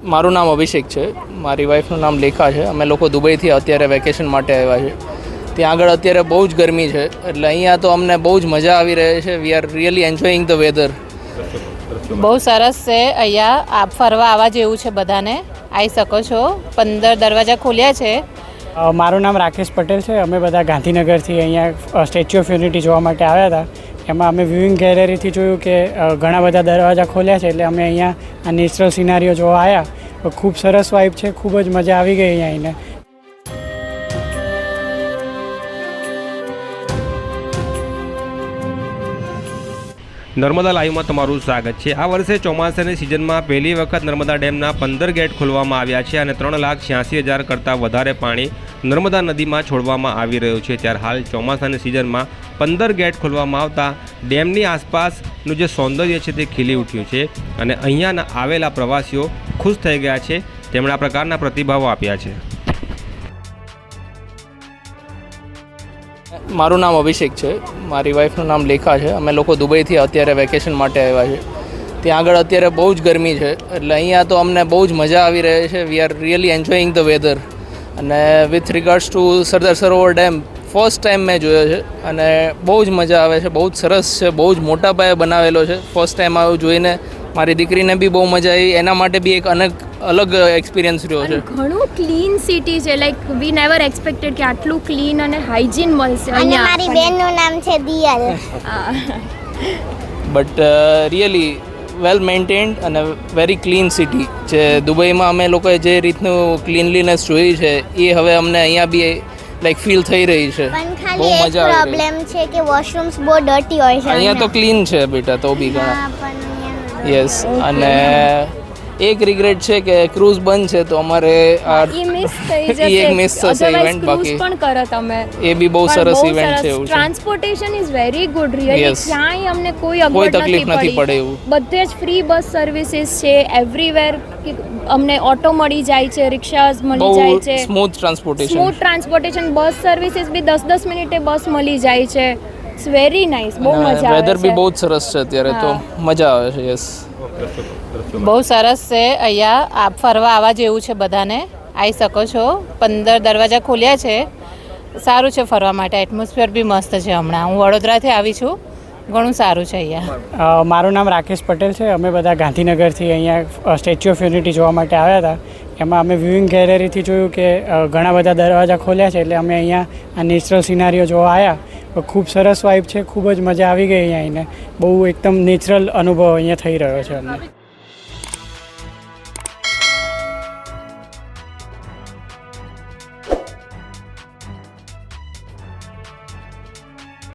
મારું નામ અભિષેક છે, મારી વાઈફનું નામ લેખા છે. અમે લોકો દુબઈથી અત્યારે વેકેશન માટે આવ્યા છે. ત્યાં આગળ અત્યારે બહુ જ ગરમી છે, એટલે અહીંયા તો અમને બહુ જ મજા આવી રહી છે. We are really enjoying the weather. બહુ સરસ છે અહીંયા. આપ ફરવા આવવા જેવું છે, બધાને આવી શકો છો. 15 દરવાજા ખોલ્યા છે. મારું નામ રાકેશ પટેલ છે. અમે બધા ગાંધીનગરથી અહીંયા સ્ટેચ્યુ ઓફ યુનિટી જોવા માટે આવ્યા હતા. એમાં અમે વ્યુઇંગ ગેલેરીથી જોયું કે ઘણા બધા દરવાજા ખોલ્યા છે, એટલે અમે અહીંયા આ નેચરલ સિનારીઓ જોવા આવ્યા. ખૂબ સરસ વાઇબ છે, ખૂબ જ મજા આવી ગઈ અહીંયા આવીને. નર્મદા લાઈવમાં તમારું સ્વાગત છે. આ વર્ષે ચોમાસાની સિઝનમાં પહેલી વખત નર્મદા ડેમના 15 ગેટ ખોલવામાં આવ્યા છે અને 3,86,000 કરતાં વધારે પાણી નર્મદા નદીમાં છોડવામાં આવી રહ્યું છે. ત્યારે હાલ ચોમાસાની સિઝનમાં 15 ગેટ ખોલવામાં આવતા ડેમની આસપાસનું જે સૌંદર્ય છે તે ખીલી ઉઠ્યું છે અને અહીંયાના આવેલા પ્રવાસીઓ ખુશ થઈ ગયા છે. તેમણે આ પ્રકારના પ્રતિભાવો આપ્યા છે. મારું નામ અભિષેક છે, મારી વાઈફનું નામ લેખા છે. અમે લોકો દુબઈથી અત્યારે વેકેશન માટે આવ્યા છે. ત્યાં આગળ અત્યારે બહુ જ ગરમી છે, એટલે અહીંયા તો અમને બહુ જ મજા આવી રહી છે. We are really enjoying the weather. અને with regards to Sardar Sarovar dam first time મેં જોયો છે અને બહુ જ મજા આવે છે. બહુ જ સરસ છે, બહુ જ મોટા પાયે બનાવેલો છે. ફર્સ્ટ ટાઈમ આવ્યું જોઈને મારી દીકરીને બી બહુ મજા આવી. એના માટે બી એક અલગ એક્સપિરિયન્સ રહ્યો છે. ઘણું ક્લીન સિટી છે. લાઈક વી નેવર એક્સપેક્ટેડ કે આટલું ક્લીન અને હાઇજીન મળશે. અને મારી બેનનું નામ છે દિયલ. બટ રિયલી વેલ મેન્ટેન્ડ અને વેરી ક્લીન સિટી છે. દુબઈમાં અમે લોકોએ જે રીતનું ક્લીનલીનેસ જોઈ છે એ હવે અમને અહીંયા બી લાઈક ફીલ થઈ રહી છે. પણ ખાલી એક પ્રોબ્લેમ છે કે વોશરૂમ્સ બહુ ડર્ટી હોય છે. અહીંયા તો ક્લીન છે બેટા, તો બી ઘણા. યસ. અને એક રિગ્રેટ છે કે ક્રૂઝ બંધ છે, તો અમારે આ મિસ થઈ જશે. એક મિસ થશે ઇવેન્ટ. બાકી પણ કરો તમે, એ બી બહુ સરસ ઇવેન્ટ છે. એવું છે. Transportation is very good. Really ક્યાંય અમને કોઈ તકલીફ નથી પડે એવું. બધે જ ફ્રી બસ સર્વિસીસ છે. એવરીવેર અમને ઓટો મળી જાય છે, રિક્ષાસ મળી જાય છે. Smooth transportation. બસ સર્વિસીસ બી 10 મિનિટે બસ મળી જાય છે. It's very nice. બહુ મજા આવે છે. વેધર બી બહુ સરસ છે અત્યારે, તો મજા આવે છે. યસ. બહુ સરસ છે અહીંયા. આપ ફરવા આવવા જેવું છે, બધાને આવી શકો છો. 15 દરવાજા ખોલ્યા છે. સારું છે ફરવા માટે. એટમોસ્ફિયર બી મસ્ત છે. હમણાં હું વડોદરાથી આવી છું. ઘણું સારું છે અહીંયા. મારું નામ રાકેશ પટેલ છે. અમે બધા ગાંધીનગરથી અહીંયા સ્ટેચ્યુ ઓફ યુનિટી જોવા માટે આવ્યા હતા. એમાં અમે વ્યુઇંગ ગેલેરીથી જોયું કે ઘણા બધા દરવાજા ખોલ્યા છે, એટલે અમે અહીંયા આ નેચરલ સિનારીઓ જોવા આવ્યા. ખૂબ સરસ વાઇબ છે, ખૂબ જ મજા આવી ગઈ અહીંયા આવીને. બહુ એકદમ નેચરલ અનુભવ અહીંયા થઈ રહ્યો છે અમને.